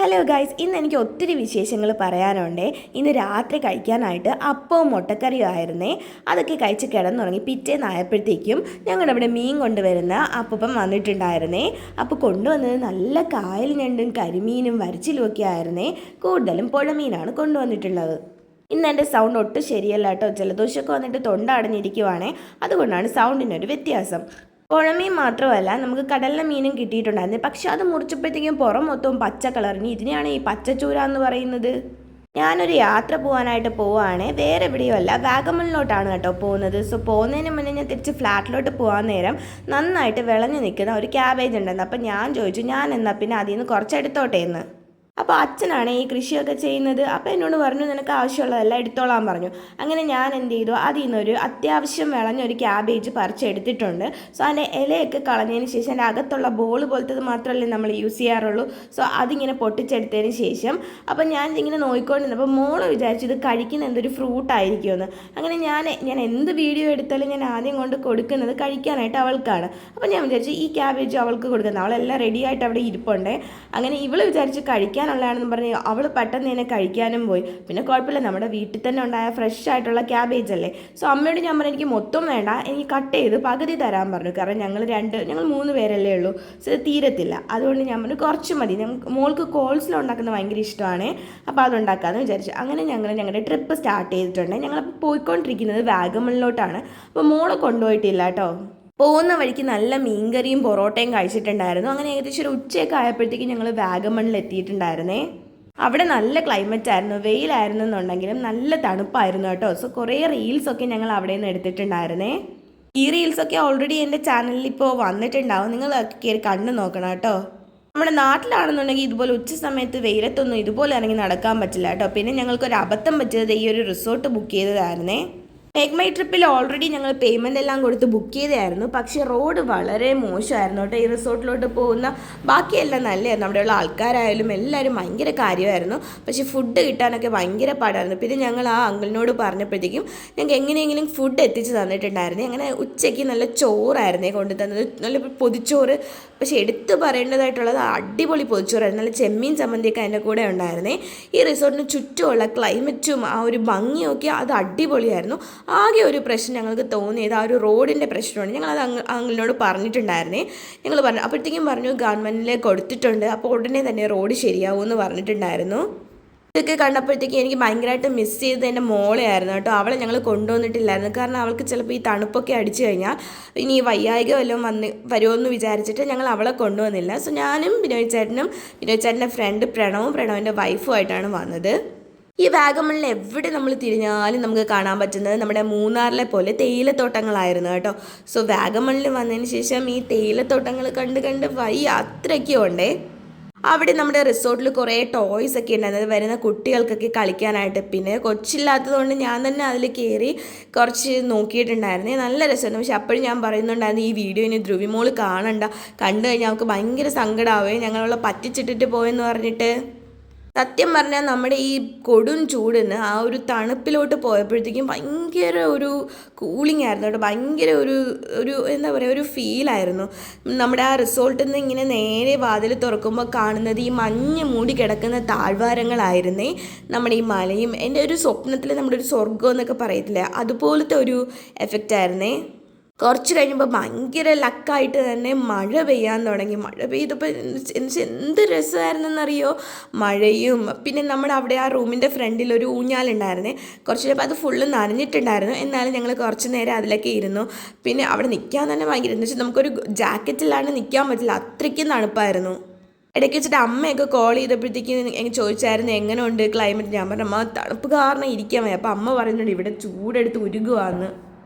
Hello guys, ഇന്ന് എനിക്ക് ഒത്തിരി വിശേഷങ്ങൾ പറയാനുണ്ട്. ഇന്ന് രാത്രി കഴിക്കാനായിട്ട് അപ്പവും മുട്ടക്കറിയും ആയിരുന്നേ. അതൊക്കെ കഴിച്ച് കിടന്നുറങ്ങി. പിറ്റേന്നായപ്പോഴത്തേക്കും ഞങ്ങളുടെ അവിടെ മീൻ കൊണ്ടുവരുന്ന അപ്പം വന്നിട്ടുണ്ടായിരുന്നേ. അപ്പോൾ കൊണ്ടുവന്നത് നല്ല കായൽ ഞണ്ടും കരിമീനും വരച്ചിലും ഒക്കെ ആയിരുന്നേ. കൂടുതലും പുഴമീനാണ് കൊണ്ടുവന്നിട്ടുള്ളത്. ഇന്ന് എൻ്റെ സൗണ്ട് ഒട്ടും ശരിയല്ല കേട്ടോ. ജലദോഷമൊക്കെ വന്നിട്ട് തൊണ്ട അടഞ്ഞിരിക്കുവാണേ. അതുകൊണ്ടാണ് സൗണ്ടിനൊരു വ്യത്യാസം. പുഴമീൻ മാത്രമല്ല, നമുക്ക് കടലിലെ മീനും കിട്ടിയിട്ടുണ്ടായിരുന്നു. പക്ഷെ അത് മുറിച്ചപ്പോഴത്തേക്കും പുറം മൊത്തവും പച്ച കളറിന്. ഇതിനെയാണ് ഈ പച്ചച്ചൂര എന്ന് പറയുന്നത്. ഞാനൊരു യാത്ര പോകാനായിട്ട് പോവുകയാണേ. വേറെ എവിടെയുമല്ല, വാഗമണിലോട്ടാണ് കേട്ടോ പോകുന്നത്. സോ പോകുന്നതിന് മുന്നേ ഞാൻ തിരിച്ച് ഫ്ലാറ്റിലോട്ട് പോകാൻ നേരം നന്നായിട്ട് വിളഞ്ഞു നിൽക്കുന്ന ഒരു ക്യാബേജ് ഉണ്ടായിരുന്നു. അപ്പം ഞാൻ ചോദിച്ചു, ഞാൻ എന്നാൽ പിന്നെ അതിൽ നിന്ന് കുറച്ചെടുത്തോട്ടെ എന്ന്. അപ്പോൾ അച്ഛനാണ് ഈ കൃഷിയൊക്കെ ചെയ്യുന്നത്. അപ്പോൾ എന്നോട് പറഞ്ഞു, നിനക്ക് ആവശ്യമുള്ളതെല്ലാം എടുത്തോളാൻ പറഞ്ഞു. അങ്ങനെ ഞാൻ എന്ത് ചെയ്തു, അതിൽ നിന്നൊരു അത്യാവശ്യം വിളഞ്ഞൊരു ക്യാബേജ് പറിച്ചെടുത്തിട്ടുണ്ട്. സോ അതിൻ്റെ ഇലയൊക്കെ കളഞ്ഞതിന് ശേഷം അതിൻ്റെ അകത്തുള്ള ബോൾ പോലത്തത് മാത്രമല്ലേ നമ്മൾ യൂസ് ചെയ്യാറുള്ളൂ. സോ അതിങ്ങനെ പൊട്ടിച്ചെടുത്തതിന് ശേഷം അപ്പോൾ ഞാൻ ഇങ്ങനെ നോക്കിക്കൊണ്ടിരുന്നപ്പോൾ മോള് വിചാരിച്ചു ഇത് കഴിക്കുന്ന എന്തൊരു ഫ്രൂട്ടായിരിക്കുമെന്ന്. അങ്ങനെ ഞാൻ എന്ത് വീഡിയോ എടുത്താലും ഞാൻ ആദ്യം കൊണ്ട് കൊടുക്കുന്നത് കഴിക്കാനായിട്ട് അവൾക്കാണ്. അപ്പോൾ ഞാൻ വിചാരിച്ചു ഈ ക്യാബേജ് അവൾക്ക് കൊടുക്കുന്നത്. അവളെല്ലാം റെഡിയായിട്ട് അവിടെ ഇരിപ്പുണ്ട്. അങ്ങനെ ഇവൾ വിചാരിച്ച് കഴിക്കാനുള്ളതാണെന്ന് പറഞ്ഞ് അവൾ പെട്ടെന്ന് തന്നെ കഴിക്കാനും പോയി. പിന്നെ കുഴപ്പമില്ല, നമ്മുടെ വീട്ടിൽ തന്നെ ഉണ്ടായ ഫ്രഷ് ആയിട്ടുള്ള ക്യാബേജ് അല്ലേ. സോ അമ്മയോട് ഞാൻ പറഞ്ഞു, എനിക്ക് മൊത്തം വേണ്ട, എനിക്ക് കട്ട് ചെയ്ത് പകുതി തരാൻ പറഞ്ഞു. കാരണം ഞങ്ങൾ 3 പേരല്ലേ ഉള്ളൂ. സോ ഇത് തീരത്തില്ല. അതുകൊണ്ട് ഞാൻ പറഞ്ഞു കുറച്ച് മതി. മോൾക്ക് കോൾസ്ലോ ഉണ്ടാക്കുന്നത് ഭയങ്കര ഇഷ്ടമാണ്. അപ്പോൾ അതുണ്ടാക്കാമെന്ന് വിചാരിച്ചു. അങ്ങനെ ഞങ്ങളുടെ ട്രിപ്പ് സ്റ്റാർട്ട് ചെയ്തിട്ടുണ്ട്. ഞങ്ങളപ്പോൾ പോയിക്കൊണ്ടിരിക്കുന്നത് വാഗമണിലോട്ടാണ്. അപ്പോൾ മോളെ കൊണ്ടുപോയിട്ടില്ല കേട്ടോ. പോകുന്ന വഴിക്ക് നല്ല മീൻകറിയും പൊറോട്ടയും കഴിച്ചിട്ടുണ്ടായിരുന്നു. അങ്ങനെ ഏകദേശം ഒരു ഉച്ചയൊക്കെ ആയപ്പോഴത്തേക്കും ഞങ്ങൾ വാഗമണിൽ എത്തിയിട്ടുണ്ടായിരുന്നേ. അവിടെ നല്ല ക്ലൈമറ്റ് ആയിരുന്നു, വെയിലായിരുന്നു എന്നുണ്ടെങ്കിലും നല്ല തണുപ്പായിരുന്നു കേട്ടോ. സോ കുറേ റീൽസൊക്കെ ഞങ്ങൾ അവിടെ നിന്ന് എടുത്തിട്ടുണ്ടായിരുന്നേ. ഈ റീൽസൊക്കെ ഓൾറെഡി എൻ്റെ ചാനലിൽ ഇപ്പോൾ വന്നിട്ടുണ്ടാവും. നിങ്ങൾ കയറി കണ്ടു നോക്കണം കേട്ടോ. നമ്മുടെ നാട്ടിലാണെന്നുണ്ടെങ്കിൽ ഇതുപോലെ ഉച്ച സമയത്ത് വെയിലത്തൊന്നും ഇതുപോലെ ഇറങ്ങി നടക്കാൻ പറ്റില്ല കേട്ടോ. പിന്നെ ഞങ്ങൾക്കൊരു അബദ്ധം പറ്റിയത് ഈ ഒരു റിസോർട്ട് ബുക്ക് ചെയ്തതായിരുന്നേ. മേക്ക് മൈ ട്രിപ്പിൽ ഓൾറെഡി ഞങ്ങൾ പേയ്മെൻ്റ് എല്ലാം കൊടുത്ത് ബുക്ക് ചെയ്തായിരുന്നു. പക്ഷേ റോഡ് വളരെ മോശമായിരുന്നു കേട്ടോ. ഈ റിസോർട്ടിലോട്ട് പോകുന്ന ബാക്കിയെല്ലാം നല്ലതായിരുന്നു. അവിടെയുള്ള ആൾക്കാരായാലും എല്ലാവരും ഭയങ്കര കാര്യമായിരുന്നു. പക്ഷേ ഫുഡ് കിട്ടാനൊക്കെ ഭയങ്കര പാടായിരുന്നു. പിന്നെ ഞങ്ങൾ ആ അങ്കിളിനോട് പറഞ്ഞപ്പോഴത്തേക്കും ഞങ്ങൾക്ക് എങ്ങനെയെങ്കിലും ഫുഡ് എത്തിച്ച് തന്നിട്ടുണ്ടായിരുന്നു. അങ്ങനെ ഉച്ചയ്ക്ക് നല്ല ചോറായിരുന്നേ കൊണ്ടു തന്നത്, നല്ല പൊതിച്ചോറ്. പക്ഷേ എടുത്ത് പറയേണ്ടതായിട്ടുള്ളത് അടിപൊളി പൊതിച്ചോറായിരുന്നു. നല്ല ചെമ്മീൻ ചമ്മന്തിയൊക്കെ അതിൻ്റെ കൂടെ ഉണ്ടായിരുന്നേ. ഈ റിസോർട്ടിന് ചുറ്റുമുള്ള ക്ലൈമറ്റും ആ ഒരു ഭംഗിയൊക്കെ അത് അടിപൊളിയായിരുന്നു. ആകെ ഒരു പ്രശ്നം ഞങ്ങൾക്ക് തോന്നിയത് ആ ഒരു റോഡിൻ്റെ പ്രശ്നമാണ്. ഞങ്ങളത് അങ്കിളിനോട് പറഞ്ഞിട്ടുണ്ടായിരുന്നേ. ഞങ്ങൾ പറഞ്ഞു, അപ്പോഴത്തേക്കും പറഞ്ഞു ഗവൺമെൻറ്റിൽ കൊടുത്തിട്ടുണ്ട്, അപ്പോൾ ഉടനെ തന്നെ റോഡ് ശരിയാവുമെന്ന് പറഞ്ഞിട്ടുണ്ടായിരുന്നു. ഇതൊക്കെ കണ്ടപ്പോഴത്തേക്കും എനിക്ക് ഭയങ്കരമായിട്ട് മിസ് ചെയ്തത് എൻ്റെ മോളെയായിരുന്നു കേട്ടോ. അവളെ ഞങ്ങൾ കൊണ്ടുവന്നിട്ടില്ലായിരുന്നു. കാരണം അവൾക്ക് ചിലപ്പോൾ ഈ തണുപ്പൊക്കെ അടിച്ചു കഴിഞ്ഞാൽ ഇനി വയ്യായിക വല്ലതും വരുമെന്ന് വിചാരിച്ചിട്ട് ഞങ്ങൾ അവളെ കൊണ്ടുവന്നില്ല. സോ ഞാനും ബിനോയ് ചേട്ടൻ്റെ ഫ്രണ്ട് പ്രണവിൻ്റെ വൈഫുമായിട്ടാണ് വന്നത്. ഈ വാഗമണിൽ എവിടെ നമ്മൾ തിരിഞ്ഞാലും നമുക്ക് കാണാൻ പറ്റുന്നത് നമ്മുടെ മൂന്നാറിലെ പോലെ തേയിലത്തോട്ടങ്ങളായിരുന്നു കേട്ടോ. സോ വാഗമണിൽ വന്നതിന് ശേഷം ഈ തേയിലത്തോട്ടങ്ങൾ കണ്ട് വയ്യ, അത്രയ്ക്കും ഉണ്ടേ. അവിടെ നമ്മുടെ റിസോർട്ടിൽ കുറേ ടോയ്സ് ഒക്കെ ഉണ്ടായിരുന്നത്, വരുന്ന കുട്ടികൾക്കൊക്കെ കളിക്കാനായിട്ട്. പിന്നെ കൊച്ചില്ലാത്തതുകൊണ്ട് ഞാൻ തന്നെ അതിൽ കയറി കുറച്ച് നോക്കിയിട്ടുണ്ടായിരുന്നേ. നല്ല രസമായിരുന്നു. പക്ഷെ അപ്പോഴും ഞാൻ പറയുന്നുണ്ടായിരുന്നു ഈ വീഡിയോ ഇനി ധ്രുവിമോൾ കാണണ്ട, കണ്ടു കഴിഞ്ഞാൽ അവൾക്ക് ഭയങ്കര സങ്കടമാവുകയും ഞങ്ങളവളെ പറ്റിച്ചിട്ടിട്ട് പോയെന്ന് പറഞ്ഞിട്ട്. സത്യം പറഞ്ഞാൽ നമ്മുടെ ഈ കൊടും ചൂടിന് ആ ഒരു തണുപ്പിലോട്ട് പോയപ്പോഴത്തേക്കും ഭയങ്കര ഒരു കൂളിംഗ് ആയിരുന്നു കേട്ടോ. ഭയങ്കര ഒരു എന്താ പറയുക, ഒരു ഫീലായിരുന്നു. നമ്മുടെ ആ റിസോർട്ടിൽ നിന്ന് ഇങ്ങനെ നേരെ വാതിൽ തുറക്കുമ്പോൾ കാണുന്നത് ഈ മഞ്ഞ് മൂടി കിടക്കുന്ന താഴ്വാരങ്ങളായിരുന്നേ. നമ്മുടെ ഈ മലയും എൻ്റെ ഒരു സ്വപ്നത്തിൽ നമ്മുടെ ഒരു സ്വർഗ്ഗം എന്നൊക്കെ പറയത്തില്ലേ, അതുപോലത്തെ ഒരു എഫക്റ്റ് ആയിരുന്നേ. കുറച്ച് കഴിഞ്ഞപ്പോൾ ഭയങ്കര ലക്കായിട്ട് തന്നെ മഴ പെയ്യാൻ തുടങ്ങി. മഴ പെയ്തപ്പോൾ എന്ത് രസമായിരുന്നെന്നറിയോ, മഴയും. പിന്നെ നമ്മുടെ അവിടെ ആ റൂമിൻ്റെ ഫ്രണ്ടിൽ ഒരു ഊഞ്ഞാലുണ്ടായിരുന്നേ. കുറച്ച് കഴിയുമ്പോൾ അത് ഫുള്ള് നനഞ്ഞിട്ടുണ്ടായിരുന്നു. എന്നാലും ഞങ്ങൾ കുറച്ച് നേരം അതിലൊക്കെ ഇരുന്നു. പിന്നെ അവിടെ നിൽക്കാൻ തന്നെ ഭയങ്കര, എന്ന് വെച്ചാൽ നമുക്കൊരു ജാക്കറ്റിലാണ് നിൽക്കാൻ പറ്റില്ല, അത്രയ്ക്കും തണുപ്പായിരുന്നു. ഇടയ്ക്ക് വെച്ചിട്ട് അമ്മയൊക്കെ കോൾ ചെയ്തപ്പോഴത്തേക്കും എനിക്ക് ചോദിച്ചായിരുന്നു എങ്ങനെ ഉണ്ട് ക്ലൈമറ്റ്. ഞാൻ പറഞ്ഞു, അമ്മ തണുപ്പ് കാരണം ഇരിക്കാൻ വയ്യ. അപ്പോൾ അമ്മ പറയുന്നുണ്ട് ഇവിടെ ചൂടെടുത്ത് ഉരുകുവാന്ന്.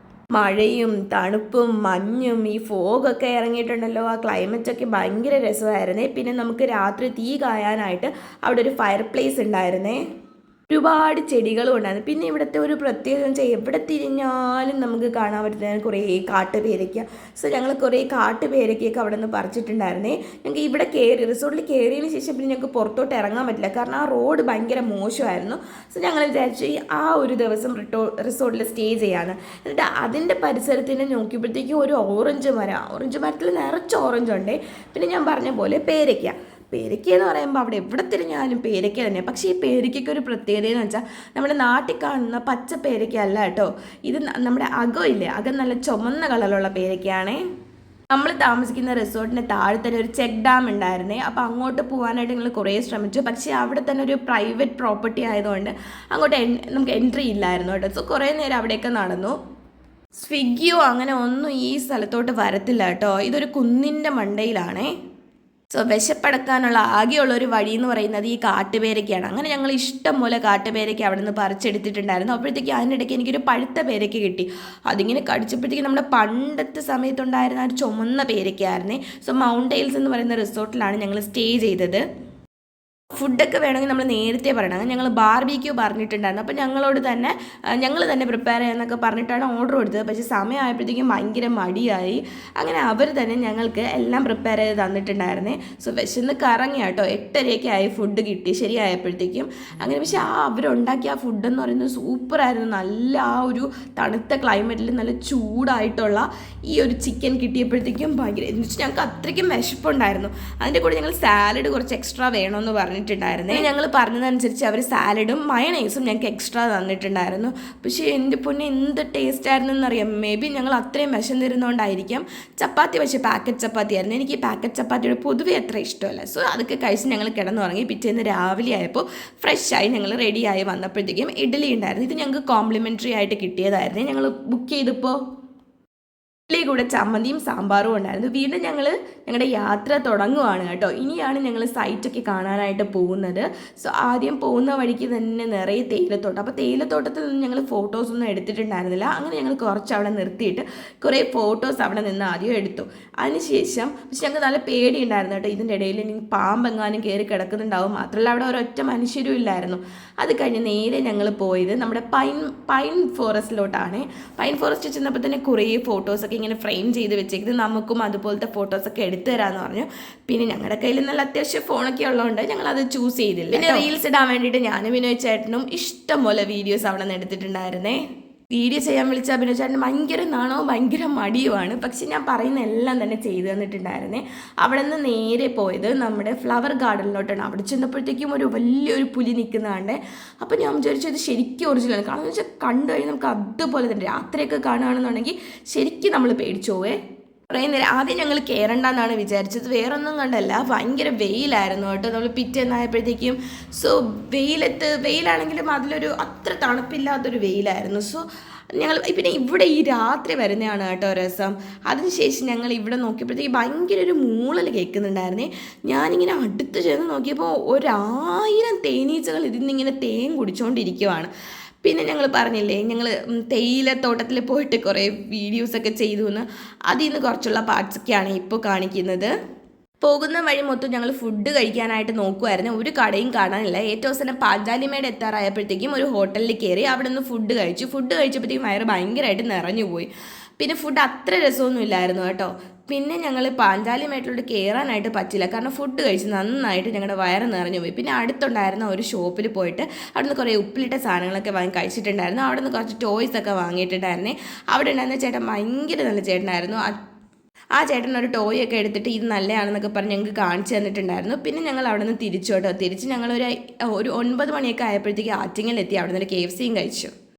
മഴയും തണുപ്പും മഞ്ഞും ഈ ഫോഗൊക്കെ ഇറങ്ങിയിട്ടുണ്ടല്ലോ, ആ ക്ലൈമറ്റൊക്കെ ഭയങ്കര രസമായിരുന്നേ. പിന്നെ നമുക്ക് രാത്രി തീ കായാനായിട്ട് അവിടെ ഒരു ഫയർ പ്ലേസ് ഉണ്ടായിരുന്നേ. ഒരുപാട് ചെടികളും ഉണ്ടായിരുന്നു. പിന്നെ ഇവിടുത്തെ ഒരു പ്രത്യേകത വെച്ചാൽ എവിടെ തിരിഞ്ഞാലും നമുക്ക് കാണാൻ പറ്റുന്ന കുറേ കാട്ടുപേരയ്ക്ക. സോ ഞങ്ങൾ കുറേ കാട്ടുപേരയ്ക്കൊക്കെ അവിടെ നിന്ന് പറിച്ചിട്ടുണ്ടായിരുന്നേ. ഞങ്ങൾക്ക് ഇവിടെ റിസോർട്ടിൽ കയറിയതിന് ശേഷം പിന്നെ ഞങ്ങൾക്ക് പുറത്തോട്ട് ഇറങ്ങാൻ പറ്റില്ല, കാരണം ആ റോഡ് ഭയങ്കര മോശമായിരുന്നു. സോ ഞങ്ങൾ വിചാരിച്ചു ആ ഒരു ദിവസം റിസോർട്ടിൽ സ്റ്റേ ചെയ്യാന്ന്. എന്നിട്ട് അതിൻ്റെ പരിസരത്തിന് നോക്കിയപ്പോഴത്തേക്കും ഒരു ഓറഞ്ച് മരത്തിൽ നിറച്ച് ഓറഞ്ച് ഉണ്ട്. പിന്നെ ഞാൻ പറഞ്ഞ പോലെ പേരയ്ക്ക പേരയ്ക്ക എന്ന് പറയുമ്പോൾ അവിടെ എവിടെ തിരിഞ്ഞാലും പേരയ്ക്ക തന്നെയാണ്. പക്ഷേ ഈ പേരയ്ക്കൊക്കെ ഒരു പ്രത്യേകത എന്ന് വെച്ചാൽ നമ്മുടെ നാട്ടിൽ കാണുന്ന പച്ച പേരയ്ക്ക അല്ല കേട്ടോ. ഇത് നമ്മുടെ അകം ഇല്ലേ, അകം നല്ല ചുമന്ന കളറുള്ള പേരയ്ക്കയാണേ. നമ്മൾ താമസിക്കുന്ന റിസോർട്ടിൻ്റെ താഴെ തന്നെ ഒരു ചെക്ക് ഡാം ഉണ്ടായിരുന്നേ. അപ്പോൾ അങ്ങോട്ട് പോകാനായിട്ട് ഞങ്ങൾ കുറേ ശ്രമിച്ചു. പക്ഷേ അവിടെ തന്നെ ഒരു പ്രൈവറ്റ് പ്രോപ്പർട്ടി ആയതുകൊണ്ട് അങ്ങോട്ട് നമുക്ക് എൻട്രി ഇല്ലായിരുന്നു കേട്ടോ. സോ കുറേ നേരം അവിടെയൊക്കെ നടന്നു. സ്വിഗ്ഗിയോ അങ്ങനെ ഒന്നും ഈ സ്ഥലത്തോട്ട് വരത്തില്ല കേട്ടോ. ഇതൊരു കുന്നിൻ്റെ മണ്ടയിലാണേ. സോ വിശപ്പടക്കാനുള്ള ആകെയുള്ളൊരു വഴി എന്ന് പറയുന്നത് ഈ കാട്ടുപേരയ്ക്കാണ്. അങ്ങനെ ഞങ്ങൾ ഇഷ്ടം പോലെ കാട്ടുപേരയ്ക്ക് അവിടെ നിന്ന് പറിച്ചെടുത്തിട്ടുണ്ടായിരുന്നു. അപ്പോഴത്തേക്ക് അതിനിടയ്ക്ക് എനിക്കൊരു പഴുത്ത പേരയ്ക്ക് കിട്ടി. അതിങ്ങനെ കടിച്ചപ്പോഴത്തേക്ക് നമ്മുടെ പണ്ടത്തെ സമയത്തുണ്ടായിരുന്ന ഒരു ചുമന്ന പേരയ്ക്കായിരുന്നേ. സോ മൗണ്ടെയിൽസ് എന്ന് പറയുന്ന റിസോർട്ടിലാണ് ഞങ്ങൾ സ്റ്റേ ചെയ്തത്. ഫുഡൊക്കെ വേണമെങ്കിൽ നമ്മൾ നേരത്തെ പറയണം. അങ്ങനെ ഞങ്ങൾ ബാർബിക്യൂ പറഞ്ഞിട്ടുണ്ടായിരുന്നു. അപ്പോൾ ഞങ്ങൾ തന്നെ പ്രിപ്പയർ ചെയ്യാമെന്നൊക്കെ പറഞ്ഞിട്ടാണ് ഓർഡർ കൊടുത്തത്. പക്ഷേ സമയമായപ്പോഴത്തേക്കും ഭയങ്കര മടിയായി. അങ്ങനെ അവർ തന്നെ ഞങ്ങൾക്ക് എല്ലാം പ്രിപ്പയർ ചെയ്ത് തന്നിട്ടുണ്ടായിരുന്നേ. സോ വിശന്ന് കറങ്ങി കേട്ടോ. 8:30 ആയി ഫുഡ് കിട്ടി ശരിയായപ്പോഴത്തേക്കും. അങ്ങനെ പക്ഷേ അവരുണ്ടാക്കിയ ആ ഫുഡെന്ന് പറയുന്നത് സൂപ്പറായിരുന്നു. നല്ല ആ ഒരു തണുത്ത ക്ലൈമറ്റിൽ നല്ല ചൂടായിട്ടുള്ള ഈ ഒരു ചിക്കൻ കിട്ടിയപ്പോഴത്തേക്കും ഭയങ്കര എന്ന് വെച്ചാൽ ഞങ്ങൾക്ക് അത്രയ്ക്കും വിശപ്പുണ്ടായിരുന്നു. അതിൻ്റെ കൂടെ ഞങ്ങൾ സാലഡ് കുറച്ച് എക്സ്ട്രാ വേണമെന്ന് പറഞ്ഞിട്ടുണ്ടായിരുന്നേ. ഞങ്ങൾ പറഞ്ഞതനുസരിച്ച് അവർ സാലഡും മയണൈസും ഞങ്ങൾക്ക് എക്സ്ട്രാ തന്നിട്ടുണ്ടായിരുന്നു. പക്ഷേ എൻ്റെ പൊന്നെ എന്ത് ടേസ്റ്റ് ആയിരുന്നു എന്നറിയാം. മേ ബി ഞങ്ങൾ അത്രയും വിശന്നിരുന്നതുകൊണ്ടായിരിക്കാം. ചപ്പാത്തി പക്ഷേ പാക്കറ്റ് ചപ്പാത്തി ആയിരുന്നു. എനിക്ക് ഈ പാക്കറ്റ് ചപ്പാത്തിയുടെ പൊതുവേ അത്ര ഇഷ്ടമല്ല. സോ അതൊക്കെ കഴിച്ച് ഞങ്ങൾ കിടന്നുറങ്ങി. പിറ്റേന്ന് രാവിലെ ആയപ്പോൾ ഫ്രഷായി ഞങ്ങൾ റെഡിയായി വന്നപ്പോഴത്തേക്കും ഇഡ്ഡലി ഉണ്ടായിരുന്നു. ഇത് ഞങ്ങൾക്ക് കോംപ്ലിമെൻ്ററി ആയിട്ട് കിട്ടിയതായിരുന്നു. ഞങ്ങൾ ബുക്ക് ചെയ്തപ്പോൾ ഇഡ്ഡലി കൂടെ ചമ്മന്തിയും സാമ്പാറും ഉണ്ടായിരുന്നു. വീണ്ടും ഞങ്ങളുടെ യാത്ര തുടങ്ങുവാണ് കേട്ടോ. ഇനിയാണ് ഞങ്ങൾ സൈറ്റൊക്കെ കാണാനായിട്ട് പോകുന്നത്. സോ ആദ്യം പോകുന്ന വഴിക്ക് തന്നെ നിറയെ തേയിലത്തോട്ടം. അപ്പോൾ തേയിലത്തോട്ടത്തിൽ നിന്ന് ഞങ്ങൾ ഫോട്ടോസൊന്നും എടുത്തിട്ടുണ്ടായിരുന്നില്ല. അങ്ങനെ ഞങ്ങൾ കുറച്ച് അവിടെ നിർത്തിയിട്ട് കുറേ ഫോട്ടോസ് അവിടെ നിന്ന് ആദ്യം എടുത്തു. അതിനുശേഷം പക്ഷെ ഞങ്ങൾക്ക് നല്ല പേടിയുണ്ടായിരുന്നു കേട്ടോ. ഇതിൻ്റെ ഇടയിൽ ഇനി പാമ്പെങ്ങാനും കയറി കിടക്കുന്നുണ്ടാവും. മാത്രമല്ല അവിടെ ഒരൊറ്റ മനുഷ്യരും ഇല്ലായിരുന്നു. അത് കഴിഞ്ഞ് നേരെ ഞങ്ങൾ പോയത് നമ്മുടെ പൈൻ ഫോറസ്റ്റിലോട്ടാണ്. പൈൻ ഫോറസ്റ്റ് ചെന്നപ്പോൾ തന്നെ കുറേ ഫോട്ടോസൊക്കെ ഇങ്ങനെ ഫ്രെയിം ചെയ്ത് വെച്ചേക്കുന്നത്. നമുക്കും അതുപോലത്തെ ഫോട്ടോസൊക്കെ എടുത്തു തരാമെന്ന് പറഞ്ഞു. പിന്നെ ഞങ്ങളുടെ കയ്യിൽ നല്ല അത്യാവശ്യം ഫോണൊക്കെ ഉള്ളതുകൊണ്ട് ഞങ്ങളത് ചൂസ് ചെയ്തില്ല. പിന്നെ റീൽസ് ഇടാൻ വേണ്ടിയിട്ട് ഞാനും വിനോയ് ചേട്ടനും ഇഷ്ടംപോലെ വീഡിയോസ് അവിടെ നിന്ന് എടുത്തിട്ടുണ്ടായിരുന്നേ. വീഡിയോ ചെയ്യാൻ വിളിച്ച വിനോയ് ചേട്ടന് ഭയങ്കര നാണവും ഭയങ്കര മടിയുമാണ്. പക്ഷെ ഞാൻ പറയുന്ന എല്ലാം തന്നെ ചെയ്തു തന്നിട്ടുണ്ടായിരുന്നേ. അവിടെ നിന്ന് നേരെ പോയത് നമ്മുടെ ഫ്ലവർ ഗാർഡനിലോട്ടാണ്. അവിടെ ചെന്നപ്പോഴത്തേക്കും ഒരു വലിയൊരു പുലി നിൽക്കുന്നതാണ്ട്. അപ്പോൾ ഞാൻ വിചാരിച്ചു ഇത് ശരിക്കും ഒറിജിനലാണ്. കാരണം എന്ന് വെച്ചാൽ കണ്ടു കഴിഞ്ഞാൽ നമുക്ക് അതുപോലെ തന്നെ രാത്രിയൊക്കെ കാണുകയാണെന്നുണ്ടെങ്കിൽ ശരിക്കും നമ്മൾ പേടിച്ചു പോവേ. കുറേ നേരം ആദ്യം ഞങ്ങൾ കയറണ്ടെന്നാണ് വിചാരിച്ചത്. വേറൊന്നും കണ്ടല്ല, ഭയങ്കര വെയിലായിരുന്നു കേട്ടോ. നമ്മൾ പിറ്റേന്നായപ്പോഴത്തേക്കും സോ വെയിലാണെങ്കിലും അതിലൊരു അത്ര തണുപ്പില്ലാത്തൊരു വെയിലായിരുന്നു. സോ ഞങ്ങൾ പിന്നെ ഇവിടെ ഈ രാത്രി വരുന്നതാണ് കേട്ടോ രസം. അതിനുശേഷം ഞങ്ങൾ ഇവിടെ നോക്കിയപ്പോഴത്തേക്ക് ഭയങ്കര ഒരു മൂളൽ കേൾക്കുന്നുണ്ടായിരുന്നേ. ഞാനിങ്ങനെ അടുത്ത് ചെന്ന് നോക്കിയപ്പോൾ 1000 തേനീച്ചകൾ ഇതിന്നിങ്ങനെ തേൻ കുടിച്ചുകൊണ്ടിരിക്കുവാണ്. പിന്നെ ഞങ്ങൾ പറഞ്ഞില്ലേ ഞങ്ങൾ തേയിലത്തോട്ടത്തിൽ പോയിട്ട് കുറേ വീഡിയോസൊക്കെ ചെയ്തു എന്ന്. അതിൽ നിന്ന് കുറച്ചുള്ള പാർട്സൊക്കെയാണ് ഇപ്പോൾ കാണിക്കുന്നത്. പോകുന്ന വഴി മൊത്തം ഞങ്ങൾ ഫുഡ് കഴിക്കാനായിട്ട് നോക്കുമായിരുന്നു. ഒരു കടയും കാണാനില്ല. ഏറ്റവും അവസാനം പാഞ്ചാലിമേട് എത്താറായപ്പോഴത്തേക്കും ഒരു ഹോട്ടലിൽ കയറി അവിടെ നിന്ന് ഫുഡ് കഴിച്ചപ്പോഴത്തേക്കും വയറ് ഭയങ്കരമായിട്ട് നിറഞ്ഞു പോയി. പിന്നെ ഫുഡ് അത്ര രസമൊന്നും ഇല്ലായിരുന്നു കേട്ടോ. പിന്നെ ഞങ്ങൾ പാഞ്ചാലിമേട്ടിലോട്ട് കയറാനായിട്ട് പറ്റില്ല. കാരണം ഫുഡ് കഴിച്ച് നന്നായിട്ട് ഞങ്ങളുടെ വയറ് നിറഞ്ഞു പോയി. പിന്നെ അടുത്തുണ്ടായിരുന്ന ഒരു ഷോപ്പിൽ പോയിട്ട് അവിടെ നിന്ന് കുറേ ഉപ്പിലിട്ട സാധനങ്ങളൊക്കെ വാങ്ങി കഴിച്ചിട്ടുണ്ടായിരുന്നു. അവിടെ നിന്ന് കുറച്ച് ടോയ്സൊക്കെ വാങ്ങിയിട്ടുണ്ടായിരുന്നേ. അവിടെ ഉണ്ടായിരുന്ന ചേട്ടൻ ഭയങ്കര നല്ല ചേട്ടനായിരുന്നു. ആ ചേട്ടൻ ഒരു ടോയൊക്കെ എടുത്തിട്ട് ഇത് നല്ലതാണെന്നൊക്കെ പറഞ്ഞ് ഞങ്ങൾക്ക് കാണിച്ചു തന്നിട്ടുണ്ടായിരുന്നു. പിന്നെ ഞങ്ങൾ അവിടെ നിന്ന് തിരിച്ചു ഞങ്ങളൊരു 9 മണിയൊക്കെ ആയപ്പോഴത്തേക്ക് ആറ്റിങ്ങലെത്തി. അവിടെ നിന്ന് KFCയും കഴിച്ചു.